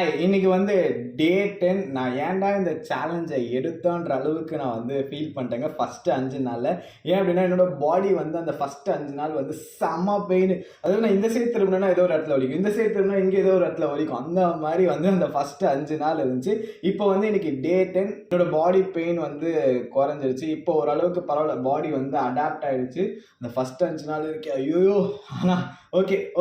Hi, இன்னைக்கு வந்து டே 10. நான் ஏன்டா இந்த சேலஞ்சை எடுத்தோன்ற அளவுக்கு நான் வந்து ஃபீல் பண்ணிட்டேங்க ஃபஸ்ட்டு 5 நாளில். ஏன் அப்படின்னா என்னோட பாடி வந்து அந்த ஃபஸ்ட்டு 5 நாள் வந்து செம்ம பெயின். அதாவது நான் இந்த சைடு திரும்பினா ஏதோ ஒரு இடத்துல வலிக்கும், இந்த சைடு திரும்பினா இங்கே ஏதோ ஒரு இடத்துல வலிக்கும். அந்த மாதிரி வந்து அந்த ஃபஸ்ட்டு 5 நாள் இருந்துச்சு. இப்போ வந்து இன்னைக்கு டே 10. என்னோட பாடி பெயின் வந்து குறைஞ்சிருச்சு. இப்போ ஓரளவுக்கு பரவாயில்ல, பாடி வந்து அடாப்ட் ஆகிடுச்சு. அந்த ஃபஸ்ட்டு 5 நாள் இருக்கு ஐயோ. ஆனால்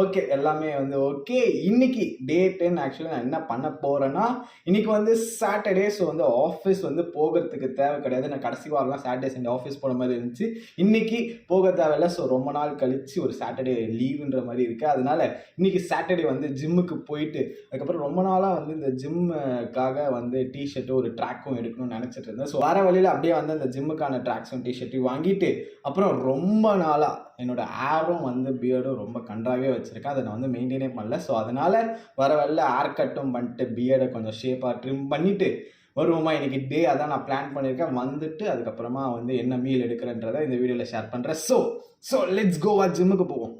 ஓகே எல்லாமே வந்து ஓகே. இன்னைக்கு டே 10 ஆக்சுவலி நான் என்ன பண்ண போறேன்னா, இன்னைக்கு வந்து சாட்டர்டே. ஸோ வந்து ஆஃபீஸ் வந்து போகிறதுக்கு தேவை கிடையாது. நான் கடைசி வாரம்லாம் சாட்டர்டே சண்டே ஆஃபீஸ் போன மாதிரி இருந்துச்சு. இன்னைக்கு போக தேவையில்லை. ஸோ ரொம்ப நாள் கழிச்சு ஒரு சாட்டர்டே லீவுன்ற மாதிரி இருக்கு. அதனால இன்னைக்கு சாட்டர்டே வந்து ஜிம்முக்கு போயிட்டு அதுக்கப்புறம் ரொம்ப நாளாக வந்து இந்த ஜிம்முக்காக வந்து டிஷர்ட்டும் ஒரு ட்ராக்கும் எடுக்கணும்னு நினச்சிட்டு இருந்தேன். ஸோ வர வழியில் அப்படியே வந்து அந்த ஜிம்முக்கான ட்ராக்ஸும் டிஷர்ட்டையும் வாங்கிட்டு அப்புறம் ரொம்ப நாளாக என்னோட ஹேரும் வந்து பியர்டும் ரொம்ப கன்றாவே வச்சுருக்கேன். அதை நான் வந்து மெயின்டைனே பண்ணல. ஸோ அதனால் வர வரல ஹேர் கட்டும் பண்ணிட்டு பியர்டை கொஞ்சம் ஷேப்பாக ட்ரிம் பண்ணிவிட்டு வருவோமா இன்னைக்கு டே. அதான் நான் பிளான் பண்ணியிருக்கேன். வந்துட்டு அதுக்கப்புறமா வந்து என்ன மீல் எடுக்கிறேன்றதை இந்த வீடியோவில் ஷேர் பண்ணுறேன். ஸோ லெட்ஸ் கோவா, ஜிம்முக்கு போவோம்.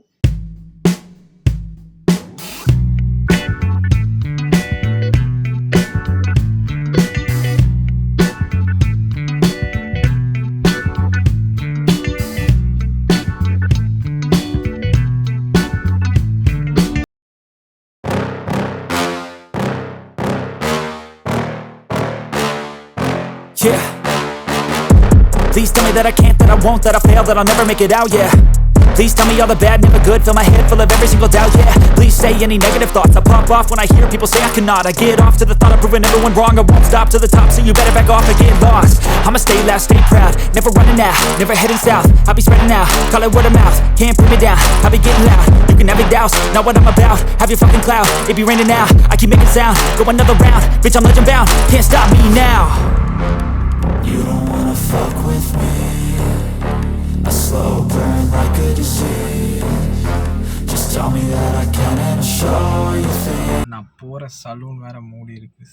Yeah. Please tell me that I can't, that I won't, that I fail, that I'll never make it out, yeah. Please tell me all the bad, never good, fill my head full of every single doubt, yeah. Please say any negative thoughts, I pop off when I hear people say I cannot. I get off to the thought of proving everyone wrong, I won't stop to the top, so you better back off and get lost. I'ma stay loud, stay proud, never running out, never heading south. I'll be spreading out, call it word of mouth, can't put me down, I'll be getting loud. You can have your doubts, not what I'm about, have your fucking clout. It be raining now, I keep making sound, go another round, bitch I'm legend bound, can't stop me now. You don't wanna fuck with me, a slow burn like a disease. Just tell me that I can and I'll show you things. நான் போகிற salon வேறு மூடி இருக்கு.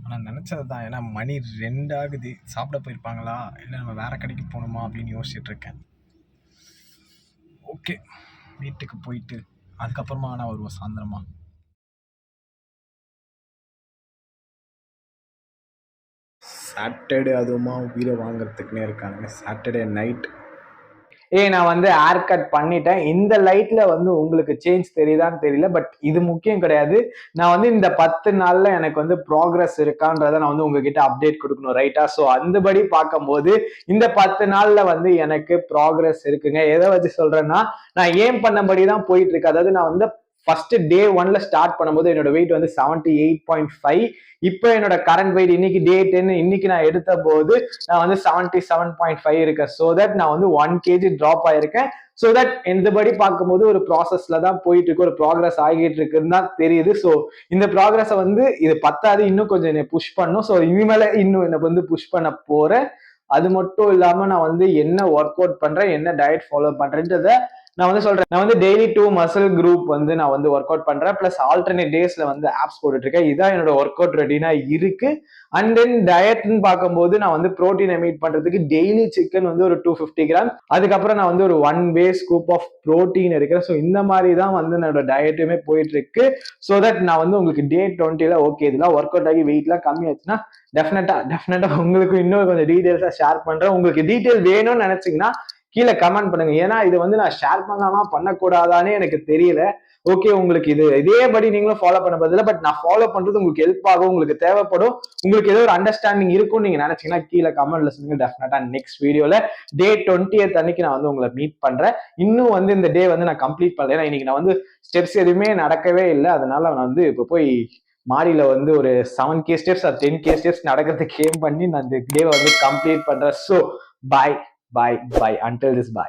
ஆனால் நினச்சது தான், ஏன்னா மணி 2 ஆகுது. சாப்பிட போயிருப்பாங்களா இல்லை நம்ம வேறு கடைக்கு போகணுமா அப்படின்னு யோசிச்சுட்ருக்கேன். ஓகே, வீட்டுக்கு போயிட்டு அதுக்கப்புறமா நான் வருவோம் சாயந்தரமா. சாட்டர்டே அதுவுமா உயிரை வாங்குறதுக்குன்னே இருக்கானுங்க. சாட்டர்டே நைட் நான் வந்து ஹேர் கட் பண்ணிட்டேன். இந்த லைட்ல வந்து உங்களுக்கு சேஞ்ச் தெரியுதான்னு தெரியல, பட் இது முக்கியம் கிடையாது. நான் வந்து இந்த 10 நாள்ல எனக்கு வந்து ப்ராக்ரஸ் இருக்கான்றத நான் வந்து உங்ககிட்ட அப்டேட் கொடுக்கணும், ரைட்டா? ஸோ அந்தபடி பார்க்கும்போது இந்த 10 நாள்ல வந்து எனக்கு ப்ராக்ரஸ் இருக்குங்க. எதை வச்சு சொல்றேன்னா, நான் ஏம் பண்ணபடி தான் போயிட்டு இருக்கு. அதாவது நான் வந்து ஃபர்ஸ்ட் டே 1ல ஸ்டார்ட் பண்ணும்போது என்னோட வெயிட் வந்து 78.5. இப்போ என்னோட கரண்ட் வெயிட் இன்னைக்கு டே 10, இன்னைக்கு நான் எடுத்த போது நான் வந்து 77.5 இருக்கேன். ஸோ தட் நான் வந்து 1 kg ட்ராப் ஆயிருக்கேன். ஸோ தட் எந்தபடி பார்க்கும்போது ஒரு ப்ராசஸ்ல தான் போயிட்டு இருக்கு, ஒரு ப்ராக்ரஸ் ஆகிட்டு இருக்குன்னு தான் தெரியுது. ஸோ இந்த ப்ராக்ரஸை வந்து இது பத்தாது, இன்னும் கொஞ்சம் என்னை புஷ் பண்ணும். ஸோ இனிமேல இன்னும் என்னை வந்து புஷ் பண்ண போறேன். அது மட்டும் இல்லாம நான் வந்து என்ன ஒர்க் அவுட் பண்றேன், என்ன டயட் ஃபாலோ பண்றேன்றத நான் வந்து சொல்றேன். நான் வந்து டெய்லி 2 மசில் குரூப் வந்து நான் வந்து ஒர்க் அவுட் பண்றேன். பிளஸ் ஆல்டர்னேட் டேஸ்ல வந்து ஆப்ஸ் போட்டுட்டு இருக்கேன். இதான் என்னோட ஒர்க் அவுட் ரெடினா இருக்கு. அண்ட் தென் டயட்னு பார்க்கும்போது நான் வந்து ப்ரோட்டீனை மீட் பண்றதுக்கு டெய்லி சிக்கன் வந்து ஒரு 250 கிராம், அதுக்கப்புறம் நான் வந்து ஒரு 1 வே ஸ்கூப் ஆஃப் ப்ரோட்டீன் எடுக்கிறேன். ஸோ இந்த மாதிரி தான் வந்து என்னோட டயட்டுமே போயிட்டு இருக்கு. ஸோ தட் நான் வந்து உங்களுக்கு டே 20ல ஓகே இதெல்லாம் ஒர்க் அவுட் ஆகி வெயிட்லாம் கம்மி ஆச்சுன்னா டெஃபினட்டா உங்களுக்கு இன்னும் கொஞ்சம் டீடைல்ஸா ஷேர் பண்றேன். உங்களுக்கு டீடைல் வேணும்னு நினைச்சீங்கன்னா கீழே கமெண்ட் பண்ணுங்க. ஏன்னா இது வந்து நான் ஷேர் பண்ணலாமா பண்ணக்கூடாதானே எனக்கு தெரியல. ஓகே, உங்களுக்கு இதேபடி நீங்களும் ஃபாலோ பண்ண பதில, பட் நான் ஃபாலோ பண்றது உங்களுக்கு ஹெல்ப் ஆகும், உங்களுக்கு தேவைப்படும், உங்களுக்கு ஏதோ ஒரு அண்டர்ஸ்டாண்டிங் இருக்கும் நீங்க நினைச்சீங்கன்னா கீழே கமெண்ட்ல சொல்லுங்க. டெஃபினட்டா நெக்ஸ்ட் வீடியோல டே 20th அன்னைக்கு நான் வந்து உங்களை மீட் பண்றேன். இன்னும் வந்து இந்த டே வந்து நான் கம்ப்ளீட் பண்ணல. ஏன்னா இன்னைக்கு நான் வந்து ஸ்டெப்ஸ் எதுவுமே நடக்கவே இல்லை. அதனால நான் வந்து இப்போ போய் மாடியில வந்து ஒரு 7K ஸ்டெப்ஸ் 10K ஸ்டெப்ஸ் நடக்கிறதுக்கு ஏம் பண்ணி நான் இந்த டே வந்து கம்ப்ளீட் பண்றேன். So bye until this bye.